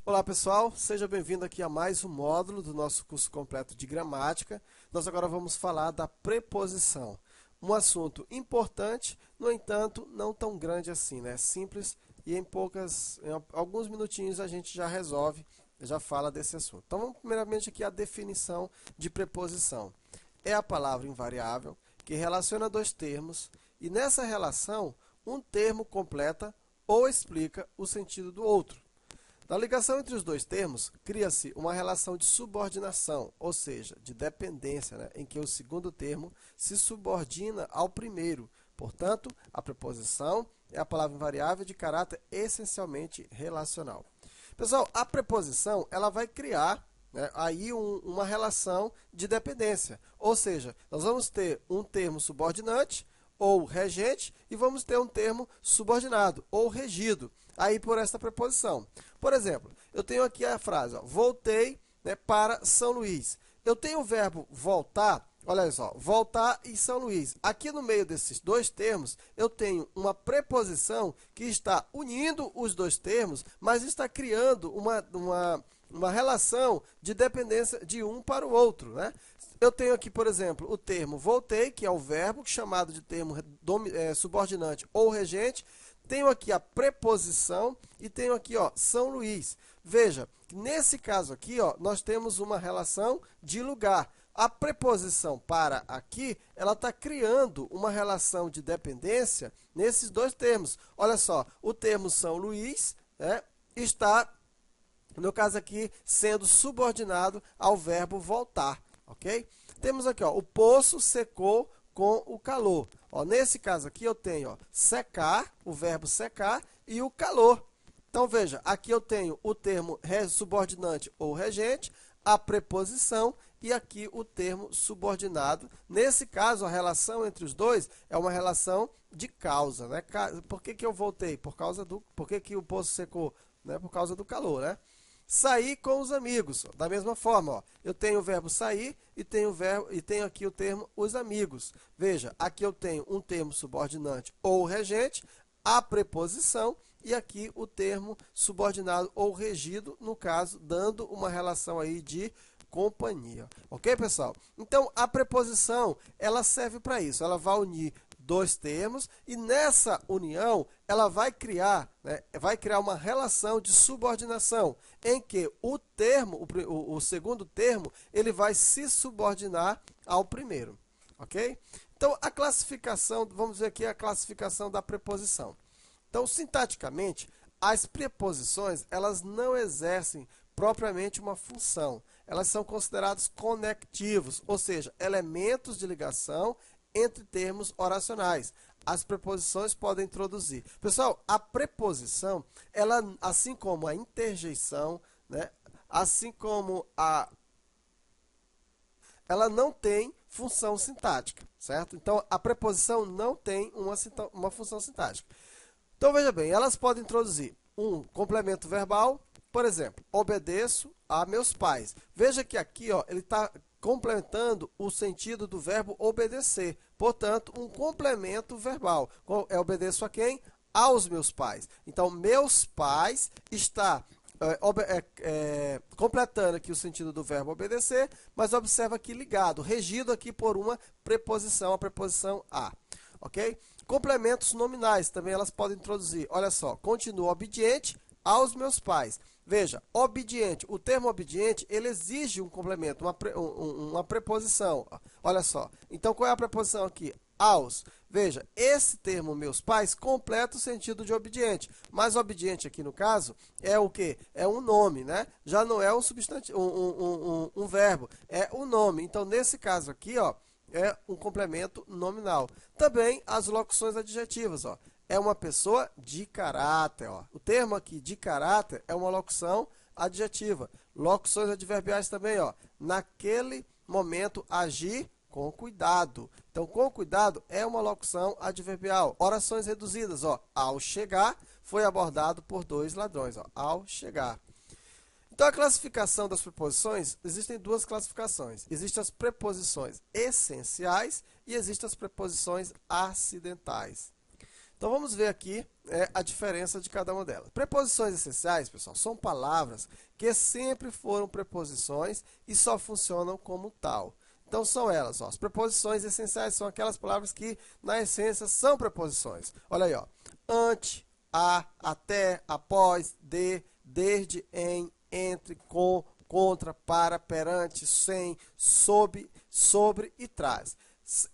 Olá pessoal, seja bem-vindo aqui a mais um módulo do nosso curso completo de gramática. Nós agora vamos falar da preposição. Um assunto importante, no entanto, não tão grande assim, né? Simples e em alguns minutinhos a gente já resolve, já fala desse assunto. Então vamos primeiramente aqui a definição de preposição. É a palavra invariável que relaciona dois termos e nessa relação um termo completa ou explica o sentido do outro. Na ligação entre os dois termos, cria-se uma relação de subordinação, ou seja, de dependência, né, em que o segundo termo se subordina ao primeiro. Portanto, a preposição é a palavra invariável de caráter essencialmente relacional. Pessoal, a preposição ela vai criar, né, aí uma relação de dependência, ou seja, nós vamos ter um termo subordinante ou regente e vamos ter um termo subordinado ou regido aí por esta preposição. Por exemplo, eu tenho aqui a frase, ó, voltei, né, para São Luís. Eu tenho o verbo voltar, olha só, voltar e São Luís. Aqui no meio desses dois termos, eu tenho uma preposição que está unindo os dois termos, mas está criando uma relação de dependência de um para o outro, né? Eu tenho aqui, por exemplo, o termo voltei, que é o verbo, chamado de termo subordinante ou regente. Tenho aqui a preposição e tenho aqui, ó, São Luís. Veja, nesse caso aqui, ó, nós temos uma relação de lugar. A preposição para aqui, ela está criando uma relação de dependência nesses dois termos. Olha só, o termo São Luís, né, está, no caso aqui, sendo subordinado ao verbo voltar, ok? Temos aqui, ó, o poço secou com o calor. Ó, nesse caso aqui eu tenho, ó, secar, o verbo secar, e o calor. Então, veja, aqui eu tenho o termo subordinante ou regente, a preposição e aqui o termo subordinado. Nesse caso, a relação entre os dois é uma relação de causa, né? Por que eu voltei? Por que o poço secou? Né? Por causa do calor, né? Sair com os amigos. Da mesma forma, ó, eu tenho o verbo sair e tenho aqui o termo os amigos. Veja, aqui eu tenho um termo subordinante ou regente, a preposição e aqui o termo subordinado ou regido, no caso, dando uma relação aí de companhia. Ok, pessoal? Então, a preposição, ela serve para isso. Ela vai unir dois termos e nessa união ela vai criar uma relação de subordinação em que o segundo termo, ele vai se subordinar ao primeiro, ok? Então, a classificação, vamos ver aqui a classificação da preposição. Então, sintaticamente, as preposições, elas não exercem propriamente uma função. Elas são consideradas conectivos, ou seja, elementos de ligação entre termos oracionais. As preposições podem introduzir. Pessoal, a preposição, ela, assim como a interjeição, né, ela não tem função sintática, certo? Então, a preposição não tem uma função sintática. Então, veja bem, elas podem introduzir um complemento verbal, por exemplo, obedeço a meus pais. Veja que aqui, ó, ele está complementando o sentido do verbo obedecer. Portanto, um complemento verbal. Obedeço a quem? Aos meus pais. Então, meus pais está completando aqui o sentido do verbo obedecer, mas observa aqui ligado, regido aqui por uma preposição, a preposição a. Ok? Complementos nominais, também elas podem introduzir. Olha só, continuo obediente aos meus pais. Veja, obediente, o termo obediente, ele exige um complemento, uma preposição. Olha só, então qual é a preposição aqui? Aos. Veja, esse termo meus pais completa o sentido de obediente, mas obediente aqui no caso é o quê? É um nome, né? Já não é um substantivo, um verbo, é um nome. Então, nesse caso aqui, ó, é um complemento nominal. Também as locuções adjetivas, ó. É uma pessoa de caráter, ó. O termo aqui de caráter é uma locução adjetiva. Locuções adverbiais também, ó. Naquele momento agir com cuidado. Então, com cuidado é uma locução adverbial. Orações reduzidas, ó. Ao chegar, foi abordado por dois ladrões, ó. Ao chegar. Então, a classificação das preposições, existem duas classificações. Existem as preposições essenciais e existem as preposições acidentais. Então vamos ver aqui a diferença de cada uma delas. Preposições essenciais, pessoal, são palavras que sempre foram preposições e só funcionam como tal. Então são elas, ó, as preposições essenciais são aquelas palavras que na essência são preposições. Olha aí, ó, ante, a, até, após, de, desde, em, entre, com, contra, para, perante, sem, sob, sobre e traz.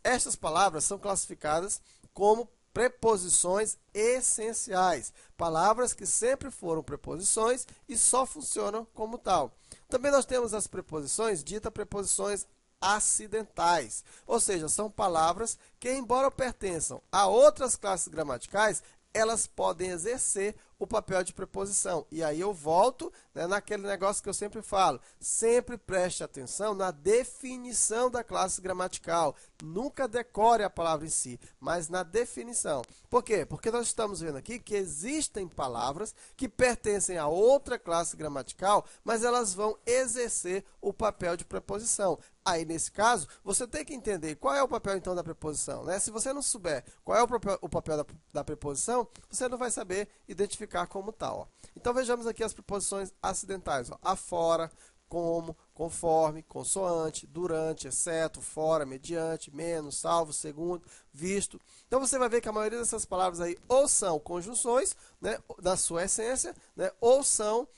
Estas palavras são classificadas como preposições essenciais, palavras que sempre foram preposições e só funcionam como tal. Também nós temos as preposições, ditas preposições acidentais, ou seja, são palavras que, embora pertençam a outras classes gramaticais, elas podem exercer o papel de preposição. E aí eu volto, né, naquele negócio que eu sempre falo. Sempre preste atenção na definição da classe gramatical. Nunca decore a palavra em si, mas na definição. Por quê? Porque nós estamos vendo aqui que existem palavras que pertencem a outra classe gramatical, mas elas vão exercer o papel de preposição. Aí, nesse caso, você tem que entender qual é o papel, então, da preposição, né? Se você não souber qual é o papel da preposição, você não vai saber identificar como tal. Ó. Então, vejamos aqui as preposições acidentais. Ó. Afora, como, conforme, consoante, durante, exceto, fora, mediante, menos, salvo, segundo, visto. Então, você vai ver que a maioria dessas palavras aí ou são conjunções, né, da sua essência, né, ou são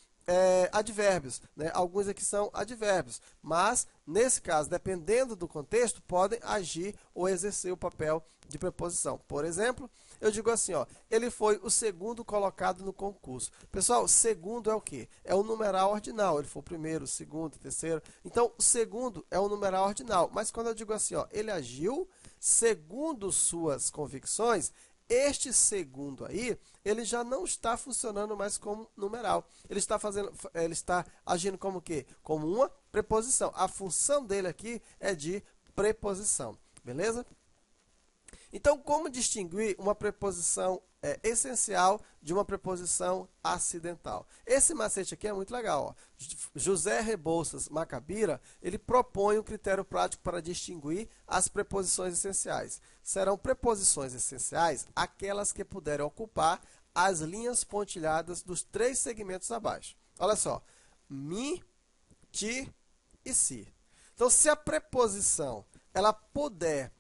advérbios, né? Alguns aqui são advérbios, mas nesse caso, dependendo do contexto, podem agir ou exercer o papel de preposição. Por exemplo, eu digo assim, ó, ele foi o segundo colocado no concurso. Pessoal, segundo é o quê? É o numeral ordinal. Ele foi o primeiro, o segundo, o terceiro. Então, o segundo é o numeral ordinal. Mas quando eu digo assim, ó, ele agiu segundo suas convicções, este segundo aí, ele já não está funcionando mais como numeral. Ele está agindo como o quê? Como uma preposição. A função dele aqui é de preposição. Beleza? Então, como distinguir uma preposição essencial de uma preposição acidental? Esse macete aqui é muito legal. Ó. José Rebouças Macabira, ele propõe um critério prático para distinguir as preposições essenciais. Serão preposições essenciais aquelas que puderem ocupar as linhas pontilhadas dos 3 segmentos abaixo. Olha só, mi, ti e si. Então, se a preposição ela puder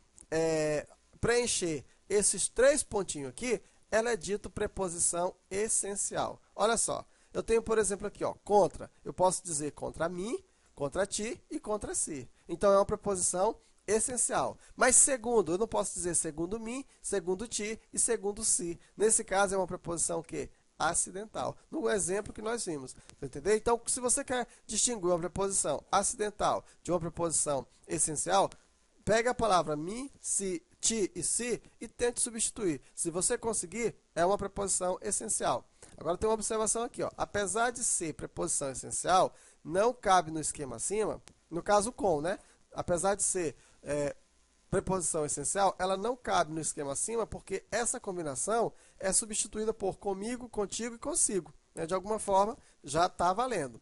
preencher esses 3 pontinhos aqui, ela é dita preposição essencial. Olha só, eu tenho, por exemplo, aqui, ó, contra. Eu posso dizer contra mim, contra ti e contra si. Então, é uma preposição essencial. Mas segundo, eu não posso dizer segundo mim, segundo ti e segundo si. Nesse caso, é uma preposição o quê? Acidental. No exemplo que nós vimos. Entendeu? Então, se você quer distinguir uma preposição acidental de uma preposição essencial, pega a palavra mim, si, ti e si e tente substituir. Se você conseguir, é uma preposição essencial. Agora tem uma observação aqui. Ó. Apesar de ser preposição essencial, não cabe no esquema acima, no caso com, né? Apesar de ser preposição essencial, ela não cabe no esquema acima porque essa combinação é substituída por comigo, contigo e consigo. Né? De alguma forma, já está valendo.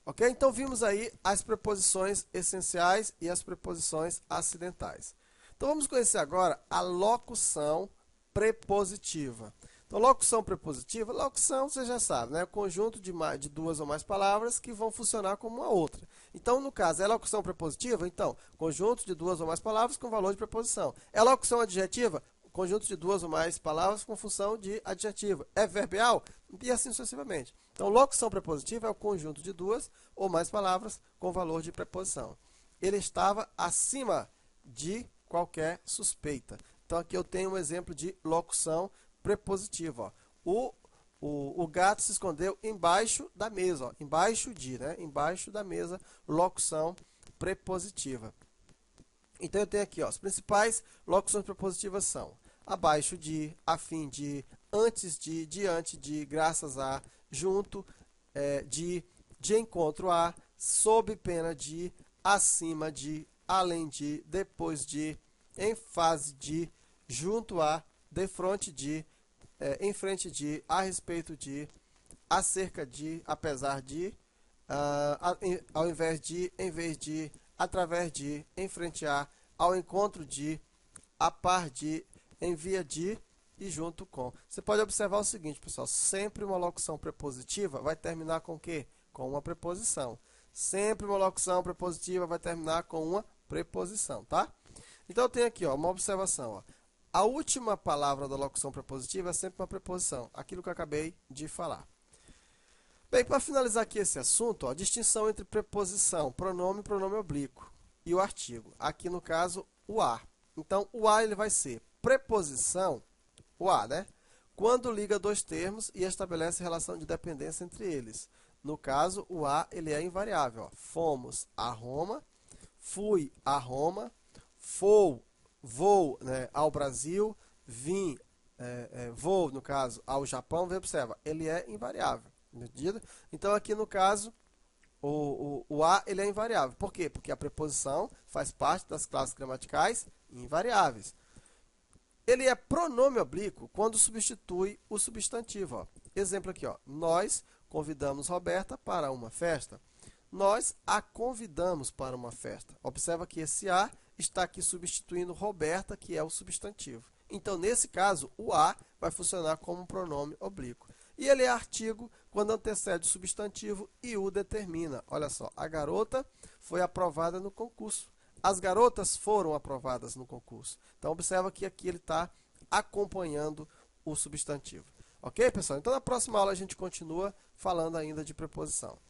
Ok? Então, vimos aí as preposições essenciais e as preposições acidentais. Então, vamos conhecer agora a locução prepositiva. Então, locução prepositiva, locução, você já sabe, né? É o conjunto de 2 ou mais palavras que vão funcionar como uma outra. Então, no caso, é locução prepositiva? Então, conjunto de 2 ou mais palavras com valor de preposição. É locução adjetiva? Conjunto de 2 ou mais palavras com função de adjetivo. É verbial? E assim sucessivamente. Então, locução prepositiva é o conjunto de 2 ou mais palavras com valor de preposição. Ele estava acima de qualquer suspeita. Então, aqui eu tenho um exemplo de locução prepositiva. Ó. O gato se escondeu embaixo da mesa. Ó. Embaixo de, né? Embaixo da mesa, locução prepositiva. Então, eu tenho aqui, ó, as principais locuções prepositivas são abaixo de, a fim de, antes de, diante de, graças a, junto de encontro a, sob pena de, acima de, além de, depois de, em fase de, junto a, defronte de, em frente de, a respeito de, acerca de, apesar de, ao invés de, em vez de, através de, em frente a, ao encontro de, a par de, em via de, e junto com. Você pode observar o seguinte, pessoal, sempre uma locução prepositiva vai terminar com o quê? Com uma preposição. Sempre uma locução prepositiva vai terminar com uma preposição, tá? Então, eu tenho aqui ó, uma observação. Ó. A última palavra da locução prepositiva é sempre uma preposição, aquilo que eu acabei de falar. Bem, para finalizar aqui esse assunto, ó, distinção entre preposição, pronome e pronome oblíquo e o artigo. Aqui, no caso, o a. Então, o a ele vai ser preposição, o a, né? Quando liga dois termos e estabelece relação de dependência entre eles. No caso, o a ele é invariável. Ó. Fomos a Roma, fui a Roma, vou né, ao Brasil, vim, vou, no caso, ao Japão. Observa, ele é invariável. Entendido? Então, aqui no caso, o a ele é invariável. Por quê? Porque a preposição faz parte das classes gramaticais invariáveis. Ele é pronome oblíquo quando substitui o substantivo. Ó. Exemplo aqui, ó. Nós convidamos Roberta para uma festa. Nós a convidamos para uma festa. Observa que esse a está aqui substituindo Roberta, que é o substantivo. Então, nesse caso, o a vai funcionar como um pronome oblíquo. E ele é artigo quando antecede o substantivo e o determina. Olha só, a garota foi aprovada no concurso. As garotas foram aprovadas no concurso. Então, observa que aqui ele está acompanhando o substantivo. Ok, pessoal? Então, na próxima aula a gente continua falando ainda de preposição.